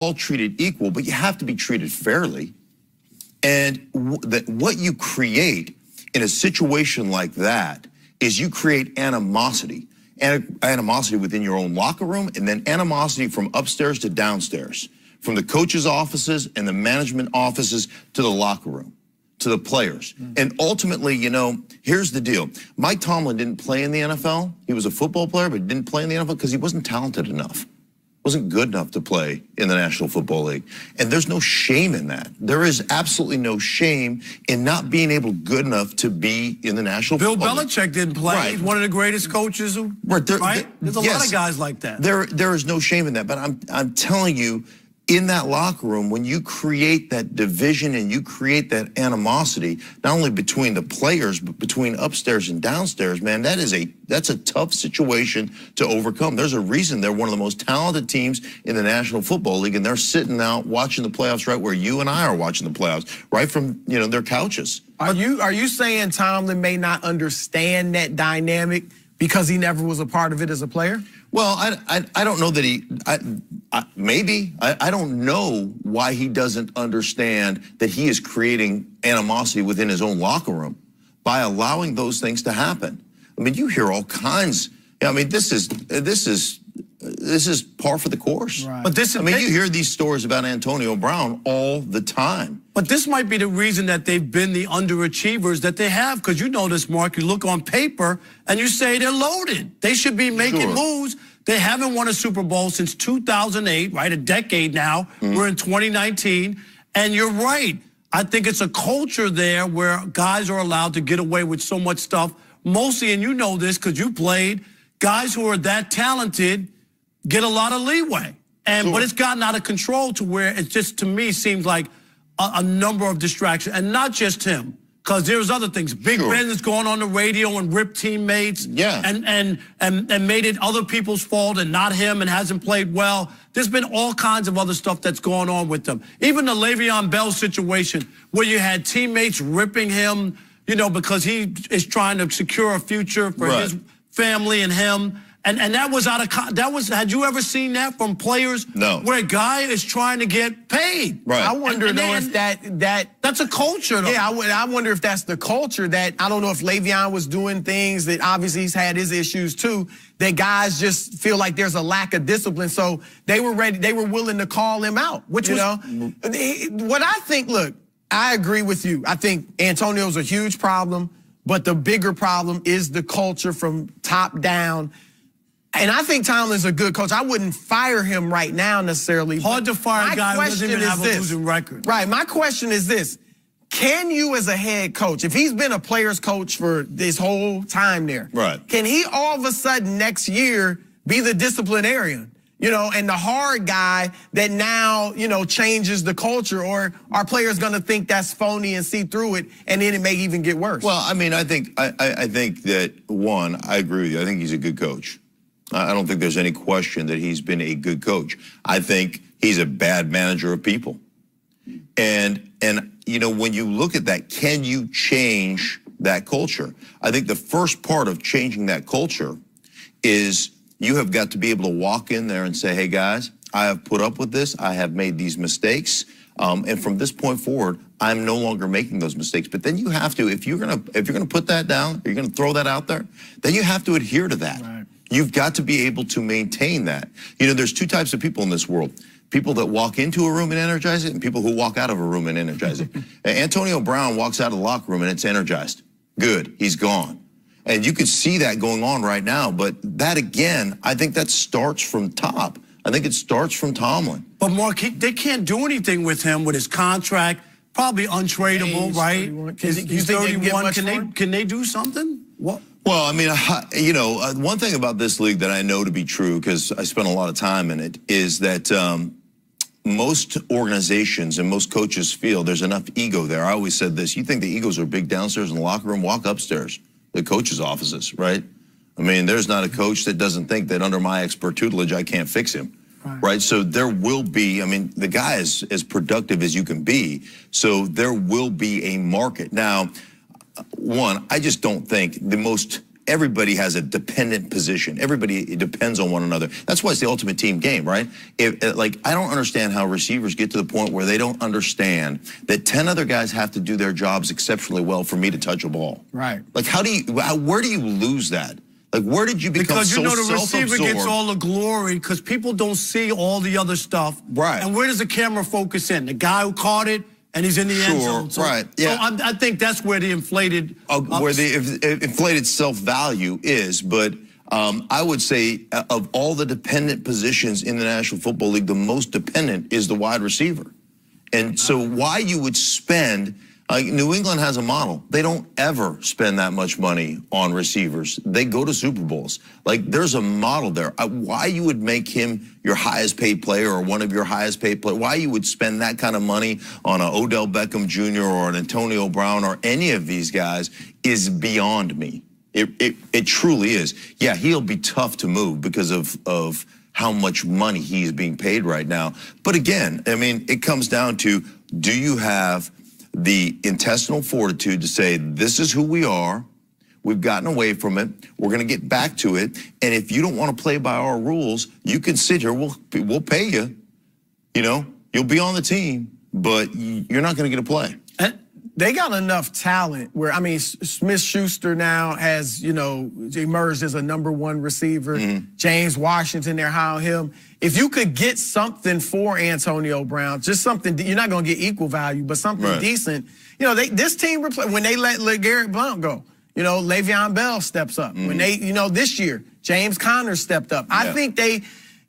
all treated equal, but you have to be treated fairly. And what you create in a situation like that is you create animosity. Animosity within your own locker room, and then animosity from upstairs to downstairs, from the coaches' offices and the management offices to the locker room, to the players. And ultimately, you know, here's the deal. Mike Tomlin didn't play in the NFL. He was a football player, but didn't play in the NFL because he wasn't talented enough. Wasn't good enough to play in the National Football League. And there's no shame in that. There is absolutely no shame in not being able good enough to be in the National Football League. Bill Belichick didn't play. Right. He's one of the greatest coaches who, right? There's a lot of guys like that. There is no shame in that. But I'm telling you, in that locker room, when you create that division and you create that animosity, not only between the players, but between upstairs and downstairs, man, that's a tough situation to overcome. There's a reason they're one of the most talented teams in the National Football League, and they're sitting out watching the playoffs right where you and I are watching the playoffs, right from, you know, their couches. Are you saying Tomlin may not understand that dynamic because he never was a part of it as a player? Well, I don't know that he, maybe. I don't know why he doesn't understand that he is creating animosity within his own locker room by allowing those things to happen. I mean, you hear all kinds. I mean, this is par for the course. Right. But I mean, you hear these stories about Antonio Brown all the time. But this might be the reason that they've been the underachievers that they have, because you know this, Mark. You look on paper and you say they're loaded. They should be making moves. They haven't won a Super Bowl since 2008, right? A decade now. We're in 2019. And you're right. I think it's a culture there where guys are allowed to get away with so much stuff. Mostly, and you know this because you played, guys who are that talented get a lot of leeway. But it's gotten out of control to where it just, to me, seems like a number of distractions. And not just him, because there's other things. Big Ben is going on the radio and ripped teammates. And made it other people's fault and not him, and hasn't played well. There's been all kinds of other stuff that's going on with them. Even the Le'Veon Bell situation where you had teammates ripping him, you know, because he is trying to secure a future for his family and him. And that was had you ever seen that from players? No. Where a guy is trying to get paid. Right. I wonder though if that's a culture though. Yeah, I wonder if that's the culture that, I don't know if Le'Veon was doing things that obviously he's had his issues too, that guys just feel like there's a lack of discipline. So they were willing to call him out, which you know. What I think, look, I agree with you. I think Antonio's a huge problem, but the bigger problem is the culture from top down. And I think Tomlin's a good coach. I wouldn't fire him right now necessarily. Hard to fire a guy who doesn't even have a losing record. Right, my question is this. Can you as a head coach, if he's been a player's coach for this whole time there, can he all of a sudden next year be the disciplinarian? You know, and the hard guy that now, you know, changes the culture, or are players going to think that's phony and see through it, and then it may even get worse? Well, I mean, I think that, one, I agree with you. I think he's a good coach. I don't think there's any question that he's been a good coach. I think he's a bad manager of people. And you know, when you look at that, can you change that culture? I think the first part of changing that culture is you have got to be able to walk in there and say, hey guys, I have put up with this. I have made these mistakes. And from this point forward, I'm no longer making those mistakes. But then you have to, if you're gonna put that down, you're gonna throw that out there, then you have to adhere to that. Right. You've got to be able to maintain that. You know, there's two types of people in this world. People that walk into a room and energize it, and people who walk out of a room and energize it. Antonio Brown walks out of the locker room and it's energized. Good, he's gone. And you can see that going on right now, but that again, I think that starts from top. I think it starts from Tomlin. But Mark, they can't do anything with him with his contract, probably untradeable, right? He's 31. Can they do something? What? Well, I mean, you know, one thing about this league that I know to be true, because I spent a lot of time in it, is that most organizations and most coaches feel there's enough ego there. I always said this: you think the egos are big downstairs in the locker room? Walk upstairs, the coaches' offices, right? I mean, there's not a coach that doesn't think that under my expert tutelage, I can't fix him. Right. So there will be, I mean, the guy is as productive as you can be. So there will be a market. Now, one, I just don't think the most everybody has a dependent position. Everybody depends on one another. That's why it's the ultimate team game, right? Like, I don't understand how receivers get to the point where they don't understand that 10 other guys have to do their jobs exceptionally well for me to touch a ball. Right. Like, where do you lose that? Like, where did you become so self-absorbed? Because the receiver gets all the glory because people don't see all the other stuff. Right. And where does the camera focus in? The guy who caught it, and he's in the end zone. So, right, yeah. So I think that's where the inflated... where the inflated self-value is, but I would say of all the dependent positions in the National Football League, the most dependent is the wide receiver. And so why you would spend... New England has a model. They don't ever spend that much money on receivers. They go to Super Bowls. Like, there's a model there. Why you would make him your highest paid player or one of your highest paid players, why you would spend that kind of money on an Odell Beckham Jr. or an Antonio Brown or any of these guys is beyond me. It truly is. Yeah, he'll be tough to move because of how much money he's being paid right now. But again, I mean, it comes down to, do you have the intestinal fortitude to say, this is who we are, we've gotten away from it, we're gonna get back to it, and if you don't wanna play by our rules, you can sit here, we'll pay you, you know, you'll be on the team, but you're not gonna get a play. They got enough talent where, I mean, Smith-Schuster now has, you know, emerged as a #1 receiver. James Washington, they're high on him. If you could get something for Antonio Brown, just something, you're not going to get equal value, but something decent. You know, this team, when they let LeGarrette Blount go, you know, Le'Veon Bell steps up. When they, you know, this year, James Conner stepped up. I think they,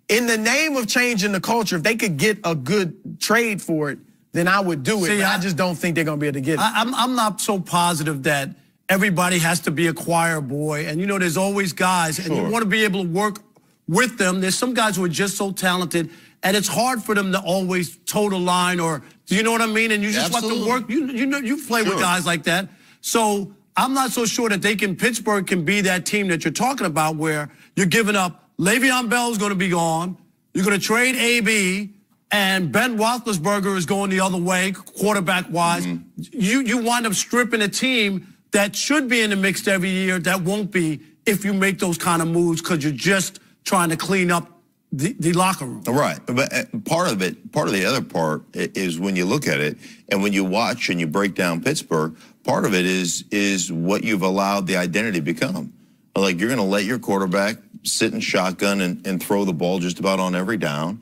in the name of changing the culture, if they could get a good trade for it, then I would do it. See, I just don't think they're going to be able to get it. I'm not so positive that everybody has to be a choir boy. And, you know, there's always guys, and you want to be able to work with them. There's some guys who are just so talented, and it's hard for them to always toe the line, or, do you know what I mean? And you just want to work. You know, you play with guys like that. So I'm not so sure that Pittsburgh can be that team that you're talking about, where you're giving up, Le'Veon Bell's going to be gone, you're going to trade AB, and Ben Roethlisberger is going the other way, quarterback-wise. You wind up stripping a team that should be in the mix every year that won't be if you make those kind of moves because you're just trying to clean up the locker room. Right, but part of the other part is when you look at it and when you watch and you break down Pittsburgh, part of it is what you've allowed the identity to become. Like, you're going to let your quarterback sit in shotgun and throw the ball just about on every down.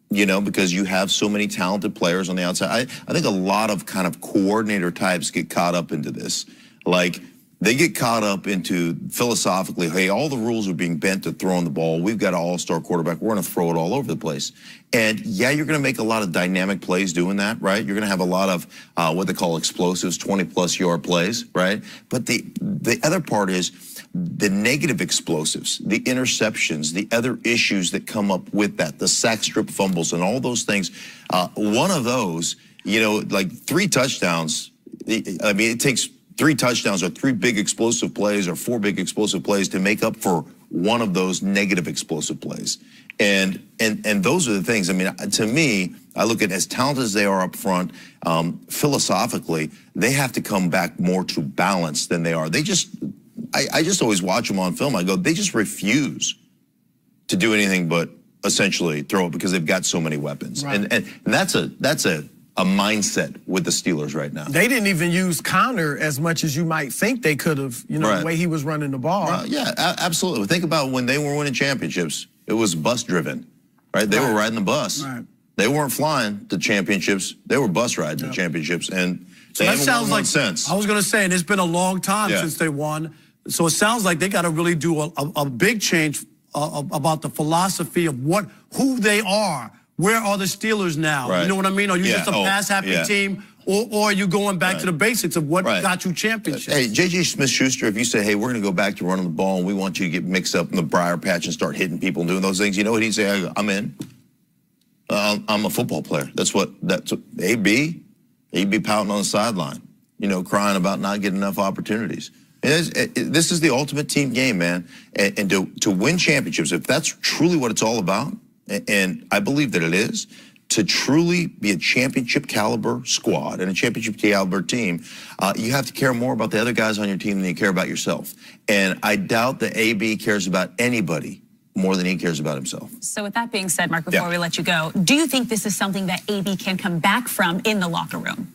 You know, because you have so many talented players on the outside. I think a lot of kind of coordinator types get caught up into this. Like, they get caught up into philosophically, hey, all the rules are being bent to throwing the ball. We've got an all-star quarterback. We're going to throw it all over the place. And yeah, you're going to make a lot of dynamic plays doing that, right? You're going to have a lot of what they call explosives, 20-plus yard plays, right? But the other part is the negative explosives, the interceptions, the other issues that come up with that, the sack strip fumbles and all those things. One of those, you know, like 3 touchdowns, I mean, it takes 3 touchdowns or 3 big explosive plays or 4 big explosive plays to make up for one of those negative explosive plays. And those are the things. I mean, to me, I look at as talented as they are up front, philosophically, they have to come back more to balance than they are. They just, I just always watch them on film. I go, they just refuse to do anything but essentially throw it because they've got so many weapons. Right. And that's a mindset with the Steelers right now. They didn't even use Conner as much as you might think they could have, you know, the way he was running the ball. Yeah, absolutely. Think about when they were winning championships, it was bus-driven, right? They were riding the bus. Right. They weren't flying to championships. They were bus riding to championships, and so they that sounds like sense. I was going to say, and it's been a long time since they won. So it sounds like they got to really do a big change about the philosophy of who they are. Where are the Steelers now? Right. You know what I mean? Are you just a pass-happy team, or are you going back to the basics of what got you championships? Hey, J.J. Smith-Schuster, if you say, hey, we're going to go back to running the ball and we want you to get mixed up in the briar patch and start hitting people and doing those things, you know what he'd say? I'm in. I'm a football player. That's AB pouting on the sideline, you know, crying about not getting enough opportunities. This is the ultimate team game, man. And to win championships, if that's truly what it's all about, and I believe that it is, to truly be a championship caliber squad and a championship caliber team, you have to care more about the other guys on your team than you care about yourself. And I doubt that AB cares about anybody more than he cares about himself. So with that being said, Mark, before we let you go, do you think this is something that AB can come back from in the locker room?